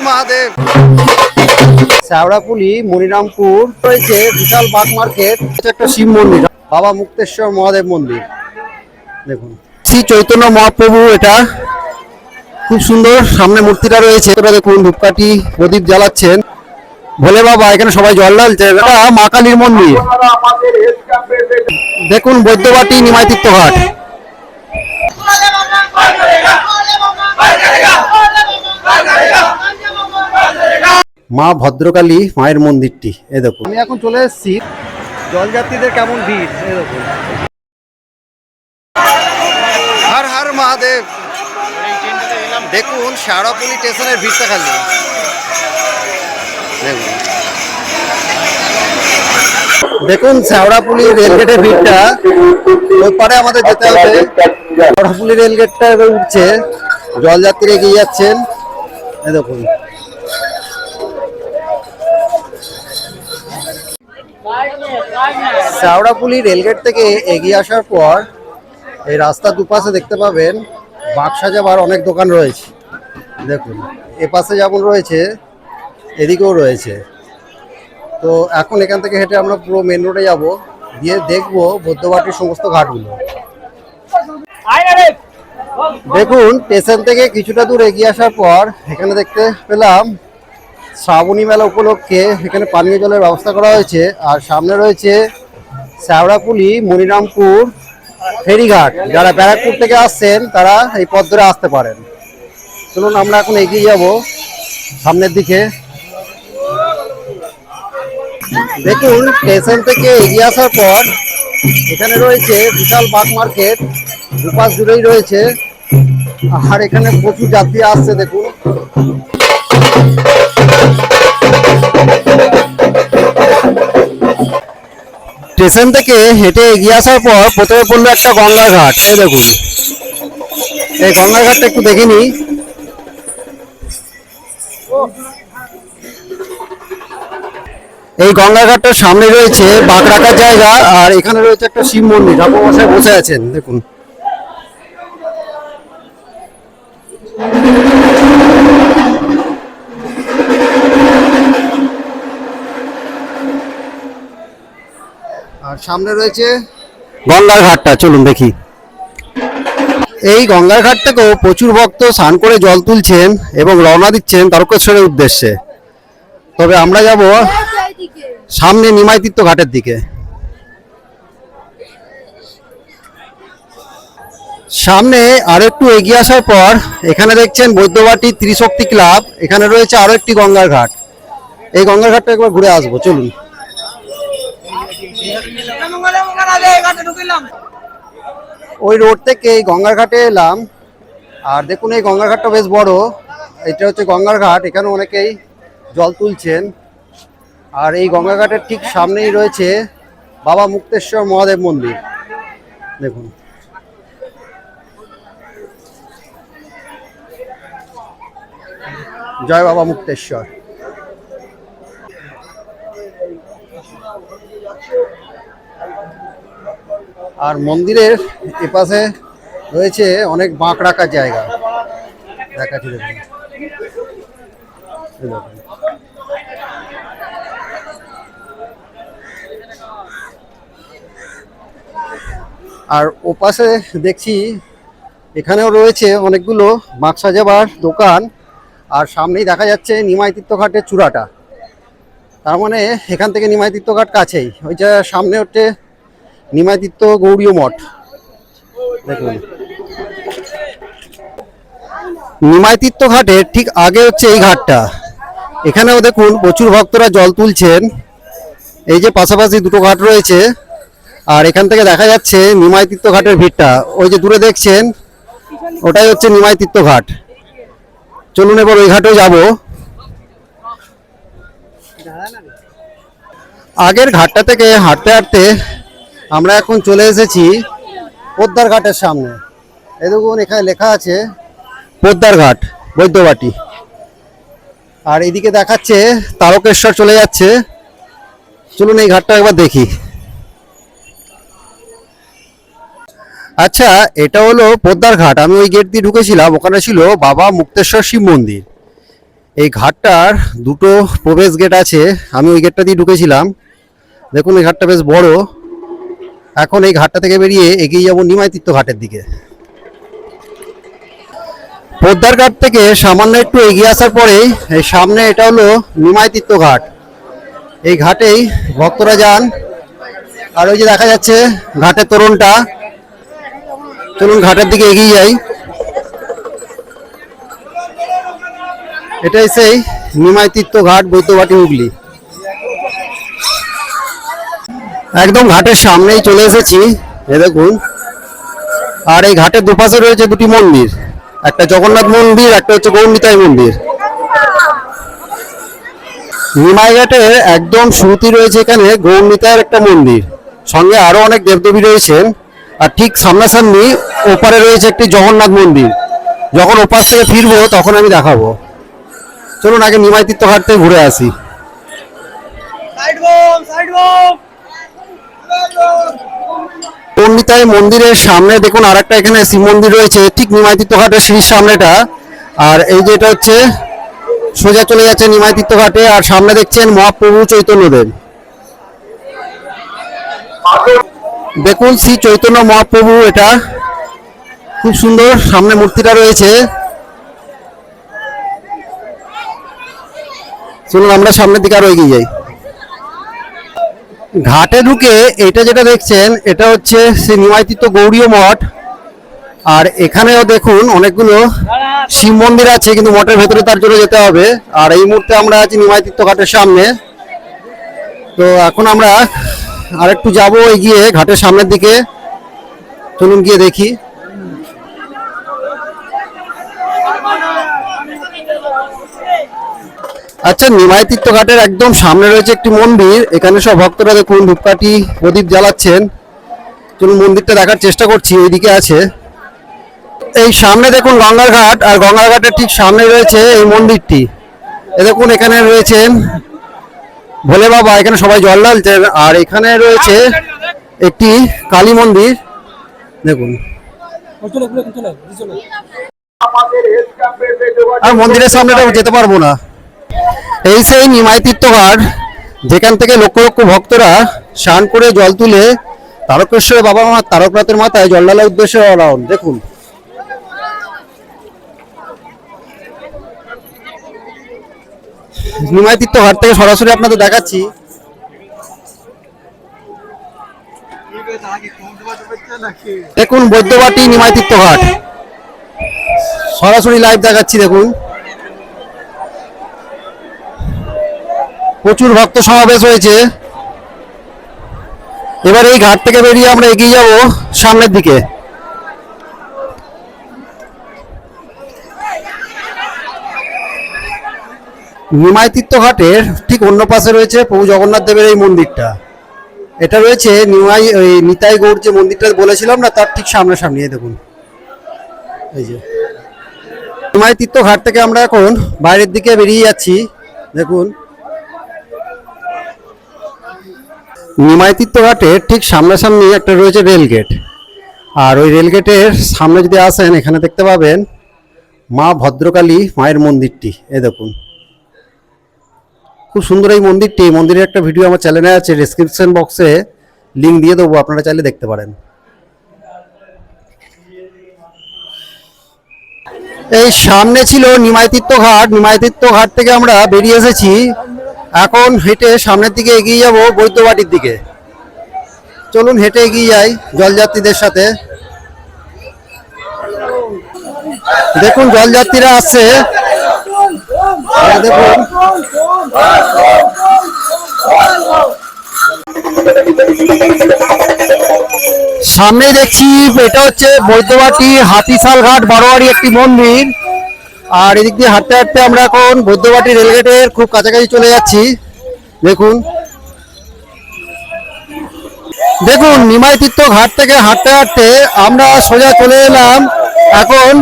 মহাদেব। শ্যাওড়াপুলি মনিরামপুর রয়েছে বিশাল bug market, একটা শিব মন্দির, বাবা মুক্তেশ্বর মহাদেব মন্দির। দেখুন শ্রী চৈতন্য মহাপ্রভু, এটা খুব সুন্দর। সামনে মূর্তিটা রয়েছে, এটা দেখুন ধূপকাঠি প্রদীপ জ্বালাচ্ছেন ভোলে বাবা। এখানে সবাই জল ঢালছে। এটা মা কালীর মন্দির। দেখুন বৈদ্যবাটি নিমাইতীর্থ ঘাট। মা ভদ্রকালী মায়ের মন্দিরটি এই দেখুন। আমি এখন চলে এসেছি, জলযাত্রীদের কেমন ভিড় এই দেখুন। হর হর মহাদেব। দেখুন শ্যাওড়াপুলি স্টেশনের ভিড়টা খালি দেখুন। দেখুন শ্যাওড়াপুলি রেলগেটের ভিড়টা, ওই পারে আমাদের যেতে হবে। শ্যাওড়াপুলি রেলগেটটা এবার উঠছে, জলযাত্রী এগিয়ে যাচ্ছেন এই দেখুন। শ্যাওড়াপুলি রেলগেট থেকে এগিয়ে আসার পর এই রাস্তার দুপাশে দেখতে পাবেন বাক্স সাজাবার অনেক দোকান রয়েছে। দেখুন এপাশে যেমন রয়েছে, এদিকেও রয়েছে। তো এখন এখান থেকে হেঁটে আমরা পুরো মেন রোডে যাব, দিয়ে দেখবো বৈদ্যবাটির সমস্ত ঘাটগুলো। দেখুন স্টেশন থেকে কিছুটা দূর এগিয়ে আসার পর এখানে দেখতে পেলাম শ্রাবণী মেলা উপলক্ষে এখানে পানীয় জলের ব্যবস্থা করা হয়েছে। আর সামনে রয়েছে শ্যাওড়াপুলি মনিরামপুর ফেরিঘাট। যারা ব্যারাকপুর থেকে আসছেন তারা এই পথ ধরে আসতে পারেন। চলুন আমরা এখন এগিয়ে যাব সামনের দিকে। দেখুন স্টেশন থেকে এগিয়ে আসার পর এখানে রয়েছে বিশাল বাগ মার্কেট, দুপাশ জুড়েই রয়েছে। আর এখানে প্রচুর যাত্রী আসছে দেখুন। স্টেশন থেকে হেঁটে এগিয়ে আসার পর প্রথমে পড়লো একটা গঙ্গার ঘাট। এই দেখুন এই গঙ্গার ঘাটটা একটু দেখে নিই। এই গঙ্গা ঘাটটার সামনে রয়েছে বাঘ রাখার জায়গা, আর এখানে রয়েছে একটা শিব মন্দির। ঠাকুর মশাই বসে আছেন দেখুন। আর সামনে রয়েছে গঙ্গার ঘাটটা, চলুন দেখি। এই গঙ্গার ঘাটটাকেও প্রচুর ভক্ত স্নান করে জল তুলছেন এবং রওনা দিচ্ছেন তারকেশ্বরের উদ্দেশ্যে। তবে আমরা যাব সামনে নিমাইতীর্থ ঘাটের দিকে। সামনে আরো একটু এগিয়ে আসার পর এখানে দেখছেন বৈদ্যবাটি ত্রিশক্তি ক্লাব। এখানে রয়েছে আরো একটি গঙ্গার ঘাট। এই গঙ্গার ঘাটটা একবার ঘুরে আসবো, চলুন। ওই রোড থেকে এই গঙ্গার ঘাটে এলাম। আর দেখুন এই গঙ্গার ঘাটটা বেশ বড়। এটা হচ্ছে গঙ্গার ঘাট, এখানে অনেকেই জল তুলছেন। আর এই গঙ্গা ঘাটের ঠিক সামনেই রয়েছে বাবা মুক্তেশ্বর মহাদেব মন্দির। দেখুন জয় বাবা মুক্তেশ্বর। আর মন্দিরের এপাশে রয়েছে অনেক বাঁক রাখার জায়গা, দেখাচ্ছি দেখুন। আর ওপাশে দেখছি এখানেও রয়েছে অনেকগুলো বাঁক সাজাবার দোকান। আর সামনেই দেখা যাচ্ছে নিমাইতীর্থ ঘাটের চূড়াটা, তার মানে এখান থেকে নিমাইতীর্থ ঘাট কাছেই। ওই যে সামনে হচ্ছে নিমাইতীর্থ গৌড়ীয় মঠ। দেখুন নিমাইতীর্থ ঘাটের ঠিক আগে হচ্ছে এই ঘাটটা। এখানেও দেখুন প্রচুর ভক্তরা জল তুলছেন। এই যে পাশাপাশি দুটো ঘাট রয়েছে, আর এখান থেকে দেখা যাচ্ছে নিমাইতীর্থ ঘাটের ভিড়টা। ওই যে দূরে দেখছেন ওটাই হচ্ছে নিমাইতীর্থ ঘাট। চলুন এবার ওই ঘাটেও যাব। আগের ঘাটটা থেকে হাঁটতে হাঁটতে আমরা এখন চলে এসেছি পোদ্দার ঘাটের সামনে। এই দেখুন এখানে লেখা আছে পোদ্দার ঘাট বৈদ্যবাটি। আর এইদিকে দেখাচ্ছে তারকেশ্বর চলে যাচ্ছে। চলুন এই ঘাটটা একবার দেখি। আচ্ছা এটা হলো পোদ্দার ঘাট। আমি ওই গেট দিয়ে ঢুকেছিলাম, ওখানে ছিল বাবা মুক্তেশ্বর শিব মন্দির। এই ঘাটটার দুটো প্রবেশ গেট আছে, আমি ওই গেটটা দিয়ে ঢুকেছিলাম। দেখুন এই ঘাটটা বেশ বড়। এখন এই ঘাটটা থেকে বেরিয়ে এগিয়ে যাবো নিমাইতীর্থ ঘাটের দিকে। পোদ্দার ঘাট থেকে সামান্য একটু এগিয়ে আসার পরেই এই সামনে এটা হলো নিমাইতীর্থ ঘাট। এই ঘাটেই ভক্তরা যান। আর ওই যে দেখা যাচ্ছে ঘাটের তোরণটা। চলুন ঘাটের দিকে এগিয়ে যাই। এটাই সেই নিমাইতীর্থ ঘাট, বৈদ্যবাটি, হুগলি। একদম ঘাটের সামনেই চলে এসেছি, এ দেখুন। আর এই ঘাটের দুপাশে রয়েছে দুটি মন্দির, একটা জগন্নাথ মন্দির, একটা হচ্ছে গৌরনিতাই মন্দির। নিমাই ঘাটের একদম শুরুতেই রয়েছে এখানে গৌরনিতাইয়ের একটা মন্দির, সঙ্গে আরো অনেক দেবদেবী রয়েছেন। আর ঠিক সামনাসামনি ওপারে রয়েছে একটি জগন্নাথ মন্দির। যখন ওপার থেকে ফিরবো তখন আমি দেখাবো। চলুন আগে নিমাইতীর্থ ঘাট থেকে ঘুরে আসি। গৌরনিতাই মন্দিরের সামনে দেখুন আরেকটা এখানে শিব মন্দির রয়েছে, ঠিক নিমাইতীর্থ ঘাটের সিঁড়ির সামনেটা। আর এই যে এটা হচ্ছে সোজা চলে যাচ্ছে নিমাইতীর্থ ঘাটে। আর সামনে দেখছেন মহাপ্রভু চৈতন্যদেব। দেখুন শ্রী চৈতন্য মহাপ্রভু, এটা খুব সুন্দর সামনে মূর্তিটা রয়েছে। চলুন আমরা সামনের দিকে আরো এগিয়ে যাই। ঘাটে ঢুকে এটা যেটা দেখছেন এটা হচ্ছে শ্রী নিমাইতীর্থ গৌড়ীয় মঠ। আর এখানেও দেখুন অনেকগুলো শিব মন্দির আছে, কিন্তু মঠের ভেতরে তার জন্য যেতে হবে। আর এই মুহূর্তে আমরা আছি নিমাইতীর্থ ঘাটের সামনে। তো এখন আমরা আরেকটু যাবো এগিয়ে ঘাটের সামনের দিকে। চলুন গিয়ে দেখি। আচ্ছা, নিমাইতীর্থ ঘাটের একদম সামনে রয়েছে একটি মন্দির। এখানে সব ভক্তরা দেখুন ধূপকাঠি প্রদীপ জ্বালাচ্ছেন। চলুন মন্দিরটা দেখার চেষ্টা করছি, ওইদিকে আছে। এই সামনে দেখুন গঙ্গার ঘাট, আর গঙ্গার ঘাটের ঠিক সামনে রয়েছে এই মন্দিরটি। এ দেখুন এখানে রয়েছেন ভোলে বাবা, এখানে সবাই জল ঢালছেন। আর এখানে রয়েছে একটি কালী মন্দির, দেখুন। আর মন্দিরের সামনেটা যেতে পারবো না। এই সেই নিমাইতীর্থ ঘাট, যেখান থেকে লক্ষ লক্ষ ভক্তরা স্নান করে জল তুলে তারকেশ্বরে বাবা মা তারকনাথের মাথায় জল ঢালার উদ্দেশ্যে রওনা হন। দেখুন নিমাইতীর্থ ঘাট থেকে সরাসরি আপনাদের দেখাচ্ছি। দেখুন বৈদ্যবাটি নিমাইতীর্থ ঘাট সরাসরি লাইভ দেখাচ্ছি। দেখুন প্রচুর ভক্ত সমাবেশ হয়েছে। এবার এই ঘাট থেকে বেরিয়ে আমরা এগিয়ে যাব সামনের দিকে। নিমাইতীর্থ ঘাটের ঠিক অন্য পাশে রয়েছে প্রভু জগন্নাথ দেবের এই মন্দিরটা। এটা রয়েছে নিতাই গৌড় যে মন্দিরটা বলেছিলাম না, তার ঠিক সামনাসামনি। দেখুন এই যে নিমাইতীর্থ ঘাট থেকে আমরা এখন বাইরের দিকে বেরিয়ে যাচ্ছি। দেখুন নিমাইতীর্থ ঘাটের ঠিক সামনাসামনি একটা রয়েছে রেল গেট। আর ওই রেল গেটের সামনে যদি আসেন এখানে দেখতে পাবেন মা ভদ্রকালী মায়ের মন্দিরটি। এ দেখুন খুব সুন্দর এই মন্দিরটি। মন্দিরের একটা ভিডিও আমার চ্যানেলে আছে, ডেসক্রিপশন বক্সে লিঙ্ক দিয়ে দেবো, আপনারা চাইলে দেখতে পারেন। এই সামনে ছিল নিমাইতীর্থ ঘাট। নিমাইতীর্থ ঘাট থেকে আমরা বেরিয়ে এসেছি। এখন হেঁটে সামনের দিকে এগিয়ে যাব বৈদ্যবাটির দিকে। চলুন হেঁটে এগিয়ে যাই জলযাত্রীদের সাথে। দেখুন জলযাত্রীরা আসছে, দেখুন সামনেই দেখছি এটা হচ্ছে বৈদ্যবাটি হাতিশাল ঘাট বারোয়ারি একটি মন্দির। আর এদিক দিয়ে হাঁটতে হাঁটতে আমরা এখন বৈদ্যবাটি রেলগেটের খুব কাছাকাছি চলে যাচ্ছি। দেখুন দেখুন নিমাইতীর্থ ঘাট থেকে হাঁটতে হাঁটতে আমরা সোজা চলে এলাম এখন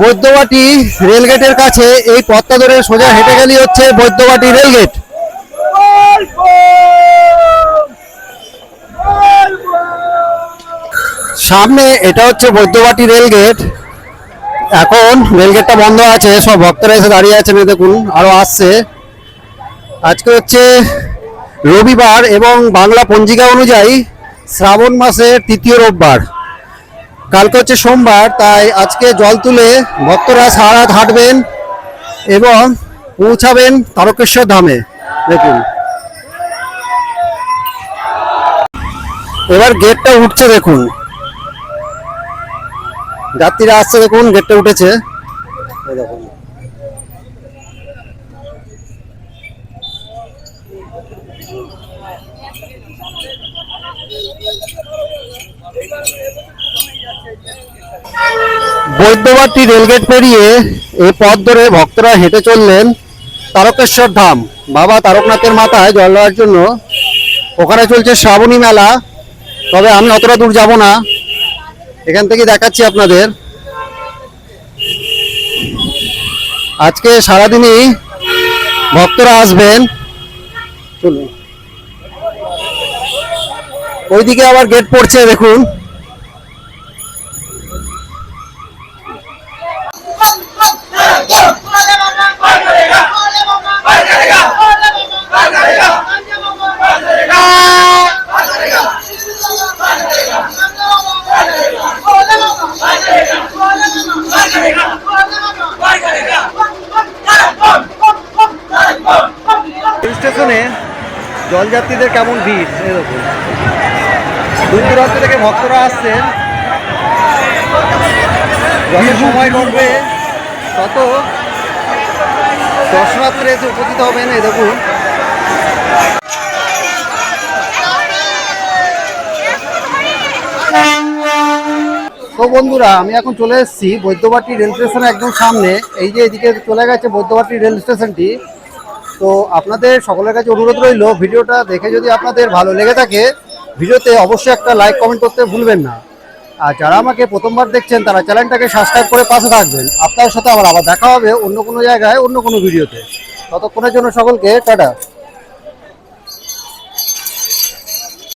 বৈদ্যবাটি রেলগেটের কাছে। এই পথটা ধরে সোজা হেঁটে গেলেই হচ্ছে বৈদ্যবাটি রেলগেট। সামনে এটা হচ্ছে বৈদ্যবাটি রেলগেট। এখন রেলগেটটা বন্ধ আছে, সব ভক্তরা এসে দাঁড়িয়ে আছেন, এই দেখুন আরো আসছে। আজকে হচ্ছে রবিবার এবং বাংলা পঞ্জিকা অনুযায়ী শ্রাবণ মাসের তৃতীয় রোববার। কালকে হচ্ছে সোমবার, তাই আজকে জল তুলে ভক্তরা সারা রাত হাঁটবেন এবং পৌঁছাবেন তারকেশ্বর ধামে। দেখুন এবার গেটটা উঠছে, দেখুন যাত্রীরা আসছে, দেখুন গেটটা উঠেছে, এই দেখুন। বৈদ্যবাটী রেলগেট পেরিয়ে এই পথ ধরে ভক্তরা হেঁটে চললেন তারকেশ্বর ধাম, বাবা তারকনাথের মাথায় জল দেওয়ার জন্য। ওখানে চলছে শ্রাবণী মেলা, তবে আমি অতটা দূর যাব না, এখান থেকে দেখাচ্ছি আপনাদের। আজকে সারাদিনই ভক্তরা আসবেন। চলুন, ওইদিকে আবার গেট পড়ছে, দেখুন। স্টেশনে জলযাত্রীদের কেমন ভিড়, এই দেখুন দূর দূরান্ত থেকে ভক্তরা আসছেন। যত সময় কমবে তত দর্শনার্থীরা এসে উপস্থিত হবেন, এই দেখুন। তো বন্ধুরা, আমি এখন চলে এসেছি বৈদ্যবাটী রেল স্টেশনের একদম সামনে। এই যে এদিকে চলে গেছে বৈদ্যবাটী রেল স্টেশনটি। তো আপনাদের সকলের কাছে অনুরোধ রইল, ভিডিওটা দেখে যদি আপনাদের ভালো লেগে থাকে, ভিডিওতে অবশ্যই একটা লাইক কমেন্ট করতে ভুলবেন না। আর যারা আমাকে প্রথমবার দেখছেন তারা চ্যানেলটাকে সাবস্ক্রাইব করে পাশে থাকবেন। আপনার সাথে আবার দেখা হবে অন্য কোনো জায়গায়, অন্য কোনো ভিডিওতে। ততক্ষণের জন্য সকলকে টাটা।